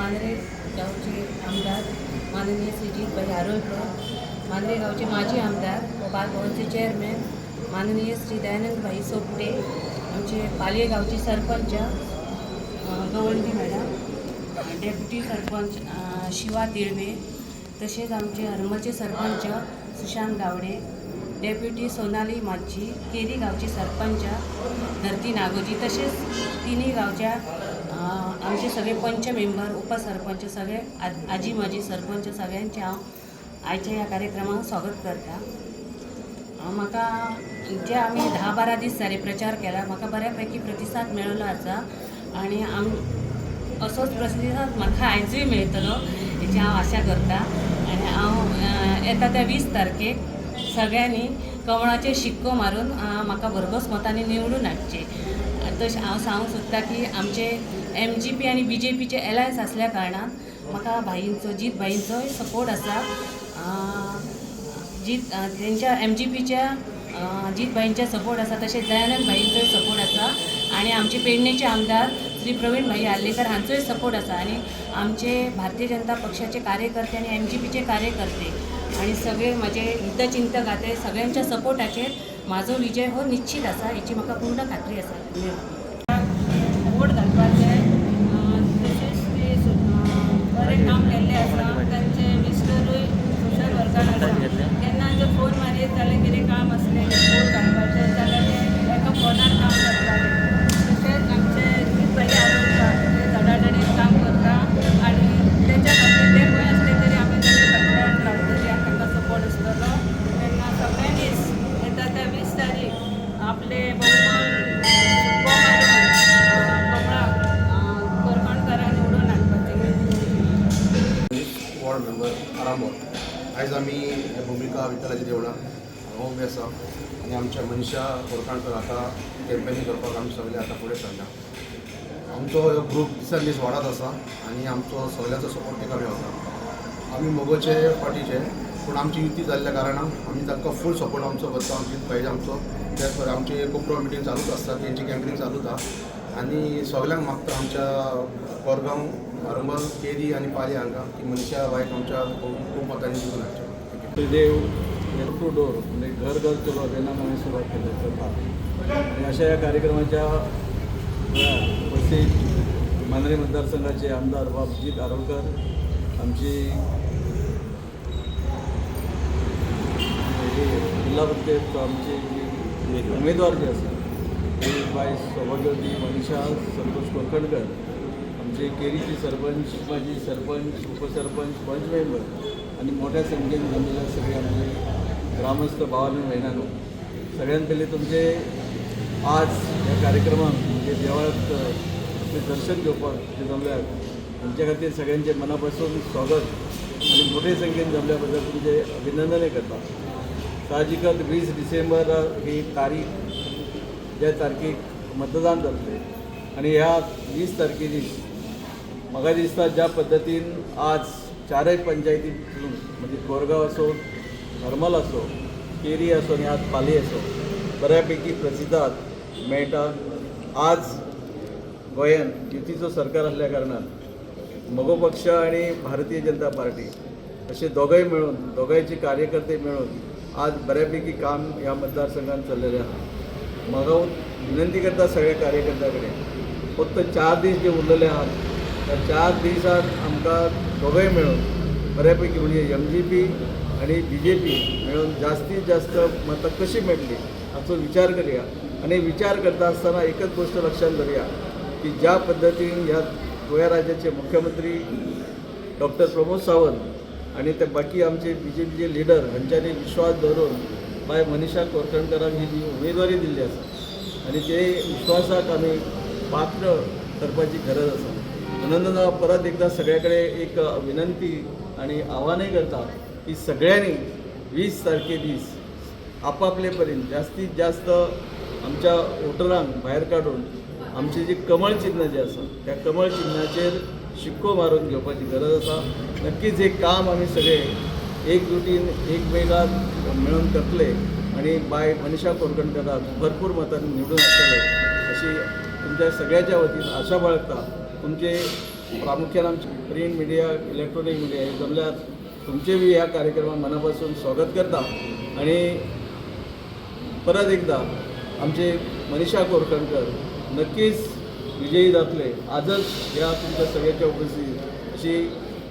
मांद्रे गावचे आमदार माननीय श्रीजित भाई आरोलकर, मांद्रे गावचे माजी आमदार व बालभवनचे चेअरमॅन माननीय श्री दयानंद भाई सोपटे, आमचे पालये गावचे सरपंच गवंडी मॅडम, डेप्युटी सरपंच शिवा तिळवे, तसेच आमचे हरमलचे सरपंच सुशांत गावडे, डेप्युटी सोनाली माझी, केरी गावचे सरपंच धरती नागोजी, तसेच तिन्ही गावच्या आमचे सगळे पंच मेंबर उपसरपंच सगळे आजी माजी सरपंच सगळ्यांचे हांव आयच्या ह्या कार्यक्रमाक स्वागत करता. म्हाका जे आमी 10-12 दीस जाले प्रचार केला, म्हाका बऱ्यापैकी प्रतिसाद मेळिल्लो आसा आणि असोच प्रतिसाद म्हाका आयजूय मेळटलो हेची हांव आशा करता. आणि हांव येता त्या 20 तारखेक सगळ्यांनी कमळाचे शिक्को मारून म्हाका भरघोस मतांनी निवडून हाडचे. तशें हांव सांगूंक सोदता की आमचे MGP आणि BJPचे एलायन्स असल्या कारणान म्हाका भाईंचो जीत भाईंचोय सपोर्ट आसा. त्यांच्या MGPच्या जीत भाईंचा सपोर्ट आसा, तशेंच दयानंद भाईंचोय सपोर्ट आसा आणि आमचे पेडणेचे आमदार श्री प्रवीण भाई आर्लेकर हांचोय सपोर्ट आसा आणि आमचे भारतीय जनता पक्षाचे कार्यकर्ते आणि MGPचे कार्यकर्ते आणि सगळे माझे हितचिंतक आते सगळ्यांच्या सपोर्टाचेर म्हाजो विजय हो निश्चित आसा, हेची म्हाका पूर्ण खात्री आसा. वोट घालपाचें तशेंच ते बरें काम केल्लें आसा. तांचे मिस्टरूय सोशल वर्कर आसा. केन्ना जर फोन मारीत जाल्यार कितें काम असलें वोट घालपाचें जाल्यार ते एका फोनार काम करताले. तशेंच आमचे जीत भाई आरोलकर ते धडाधडीत काम करता आणि तेच्या खातीर ते खंय असले तरी आमी ताचे फाटल्यान रावतली आनी तांकां सपोर्ट आसतलो. तेन्ना सगळ्यांनीच येता त्या 20 तारीख आपले बहुमत शिक्को मारून कमळाक कोरकणकरां निवडून हाडपाचें. Ward member Arambol. आयज आमी भुमिका विठ्ठलाच्या देवळान हांगा उबे आसा आनी आमच्या मनीषा कोरकाणकर आतां कॅम्पेनींग करपाक आमी सगळे आतां फुडें सरल्या. आमचो ग्रूप दिसान दीस वाडत आसा आनी आमचो सगळ्यांचो सपोर्ट ताका मेळटा. आमी मोगोचे पार्टीचे पूण आमची युती जाल्ल्या कारणान आमी तांकां फूल सपोर्ट आमचो करता. आमची पाहिजे आमचो त्याच पर आमची कोपरो मिटींग चालूच आसता, तेंची कॅम्पेनींग चालूच आसा आनी सगळ्यांक मागता आमच्या कोरगांव हरमल केरी आनी पालये हांगा की मनीषा बायक आमच्या खूब मतांनी जिखून हाडचे. देव डोर टू डोर म्हणजे घर घर चलो तेन्ना आमी सुरवात केली करता आणि अशा या कार्यक्रमाच्या बसीत मांद्रे मतदारसंघाचे आमदार जीत आरोलकर, आमची जिल्हा पंचायत आमचे उमेदवार जे आसा ते बाय सौभाग्यवती मनीषा संतोष कोरकणकर, आमचे केरीचे सरपंच माजी सरपंच उपसरपंच पंच मेंबर आणि मोठ्या संख्येन जमलेल्या सगळे आमचे ग्रामस्थ भावांनो बहिणांनो, सगळ्यात पहिले तुमचे आज ह्या कार्यक्रमात म्हणजे देवळात आपले दर्शन घेवपाक जे जमल्यात तुमच्या खातीर सगळ्यांचे मनापासून स्वागत आणि मोठे संख्येन जमल्या बद्दल तुमचे अभिनंदनय करता. साहजिकच 20 डिसेंबर ही तारीख ज्या तारखेक मतदान जातले आणि ह्या 20 तारखे दीस म्हाका दिसता ज्या पद्दतीन आज चारय पंचायतींतून म्हणजे कोरगांव असो, हरमल असो, केरी असो आणि आज पालये असो बऱ्यापैकी प्रतिसाद मेळटा. आज गोंयांत युतीचो सरकार असल्या कारणान मोगो पक्ष आणि भारतीय जनता पार्टी असे दोगांय मेळून दोगांयचे कार्यकर्ते मेळून आज बऱ्यापैकी काम ह्या मतदारसंघात चल्लेलें आसा. म्हाका विनंती करता सगळ्या कार्यकर्त्यां कडेन फक्त 4 दीस जे उरलेले आहात त्या 4 दिसात आमकां दोगांय मेळून बऱ्यापैकी म्हणजे MGP आणि BJP मेळून जास्तीत जास्त मतां कशी मेळटली हाचो विचार करया आणि विचार करता आसतना एकच गोष्ट लक्षात धरया की ज्या पद्दतीन ह्या गोंय राज्याचे मुख्यमंत्री डॉक्टर प्रमोद सावंत आणि ते बाकी आमचे BJPचे लिडर हांच्यांनी विश्वास धरून बाय मनीषा कोरकणकरांक ही जी उमेदवारी दिल्ली आसा आणि ते विश्वासाक आमी पात्र करपाची गरज आसा. म्हणून परत एकदा सगळ्याकडे एक विनंती आणि आव्हानय करता की सगळ्यांनी 20 तारखे दीस आपापले परीन जास्तीत जास्त आमच्या वोटरांक भायर काढून आमचे जे कमळ चिन्ह जे आसा त्या कमळ चिन्हाचेर शिक्को मारून घेवपाची गरज आसा. नक्कीच एक काम आमी सगळे एकजुटीन एकमेकांक मेळून करतले आणि बाय मनीषा कोरकणकराक भरपूर मतांनी निवडून हाडटले अशी तुमच्या सगळ्याच्या वतीन आशा बाळगता. तुमचे प्रामुख्यान आमचे प्रिंट मिडिया इलेक्ट्रॉनिक मिडिया हे जमल्यार तुमचे बी ह्या कार्यक्रमात मनापासून स्वागत करता आणि परत एकदा आमचे मनीषा कोरकणकर नक्कीच विजयी जातले आजच ह्या तुमच्या सगळ्यांच्या उपस्थितीत अशी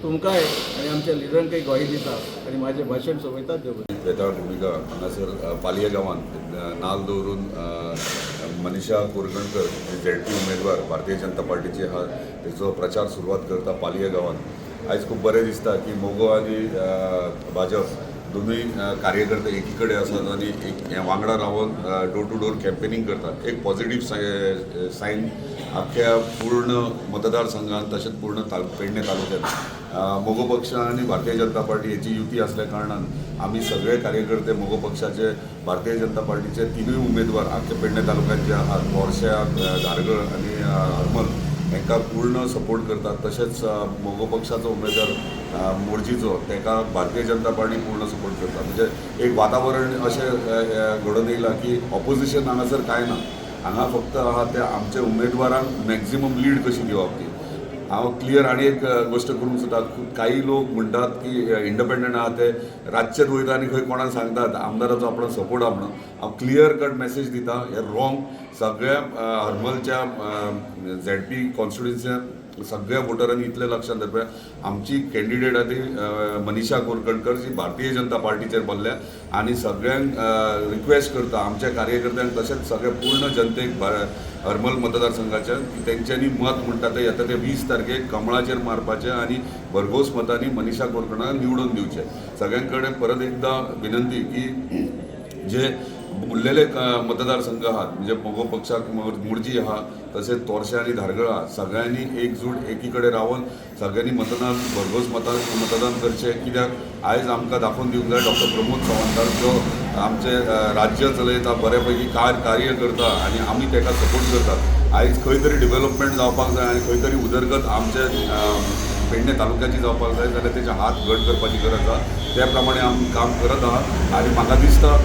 तुमकांय आणि आमच्या लिडरांकय ग्वाही दिता आणि माझे भाशण सोबयतात देव बेताळ भूमिका हांगासर पालये गांवांत नाल दवरून मनीषा कोरकणकर ZP उमेदवार भारतीय जनता पार्टीचे आहा तेचो प्रचार सुरवात करता पालये गांवांत. आयज खूब बरें दिसता की मोगो आनी भाजप दोनूय कार्यकर्ते एकी कडेन आसात आनी एक वांगडा Ravan door to door campaigning करतात. एक पॉझिटिव्ह सायन अख्ख्या पूर्ण मतदारसंघात तशेंच पूर्ण पेडणे तालुक्यात मोगो पक्ष आणि भारतीय जनता पार्टी याची युती असल्या कारणान आम्ही सगळे कार्यकर्ते मोगो पक्षाचे भारतीय जनता पार्टीचे तिनूय उमेदवार अख्ख्या पेडणे तालुक्यात जे आहात मोर्शा धारगळ आणि हरमल हांकां पूर्ण सपोर्ट करतात. तशेंच मोगो पक्षाचो उमेदवार मोर्जीचो ताका भारतीय जनता पार्टी पूर्ण सपोर्ट करता. म्हणजे एक वातावरण अशें घडून येयलां की ऑपोजिशन हांगासर कांय ना. हांगा फक्त आहा ते आमचे उमेदवारांक मॅक्झिमम लीड कशी दिवप ती. हांव क्लियर आनी एक गोश्ट करूंक सोदता. काही लोक म्हणटात की इंडिपेंडंट आहा ते रातचेच वयता आनी खंय कोणाक सांगतात आमदाराचो आपलो सपोर्ट आहा म्हणून. हांव क्लियर कट मेसेज दिता हें रॉंग. सगळ्या हरमलच्या ZP कॉन्स्टिट्युन्सींत सगळ्या वोटरांनी इतलें लक्षात दवरपा आमची कॅन्डिडेट आहा ती मनीषा कोरकणकर जी भारतीय जनता पार्टीचेर बसल्या आनी सगळ्यांक रिक्वेस्ट करता आमच्या कार्यकर्त्यांक तशेंच सगळ्या पूर्ण जनतेक हरमल मतदारसंघाच्या की तेंच्यांनी मत म्हणटा ते येता ते 20 तारखेक कमळाचेर मारपाचें आनी भरघोस मतांनी मनीषा कोरकणकर निवडून दिवचे. सगळ्यां कडेन परत एकदा विनंती की जे उरलेले मतदारसंघ आहात म्हणजे मोगो पक्षाक मोर्जी आहा तसेच तोरशा आणि धारगळ आहा सगळ्यांनी एकजूट एकी कडेन रावन सगळ्यांनी भरघोस मतदान करचें. कित्याक आयज आमकां दाखोवन दिवंक जाय डॉक्टर प्रमोद सावंतार जो आमचे राज्य चलयता बऱ्यापैकी कार्य करता आणि आमी ताका सपोर्ट करतात. आयज खंय तरी डेव्हलपमेंट जावपाक जाय आनी खंय तरी उदरगत आमचे पेडणे तालुक्याची जावपाक जाय जाल्यार तेचे हात घट करपाची गरज आसा. त्या प्रमाणे आमी काम करत आहात आनी म्हाका दिसता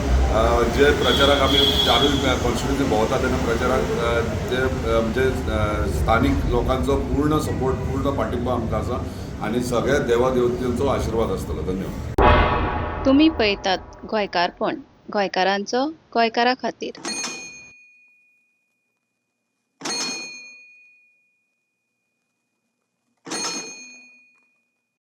जे प्रचाराक आमी चारूय कॉन्स्टिट्युन्सी भोंवता तेन्ना प्रचाराक ते म्हणजे स्थानीक लोकांचो पूर्ण सपोर्ट पूर्ण पाठिंबा आमकां आसा आनी सगळ्या देवा देवतेंचो आशिर्वाद आसतलो. धन्यवाद. तुम्ही पळयतात गोंयकारपण गोंयकारांचो गोंयकारा खातीर.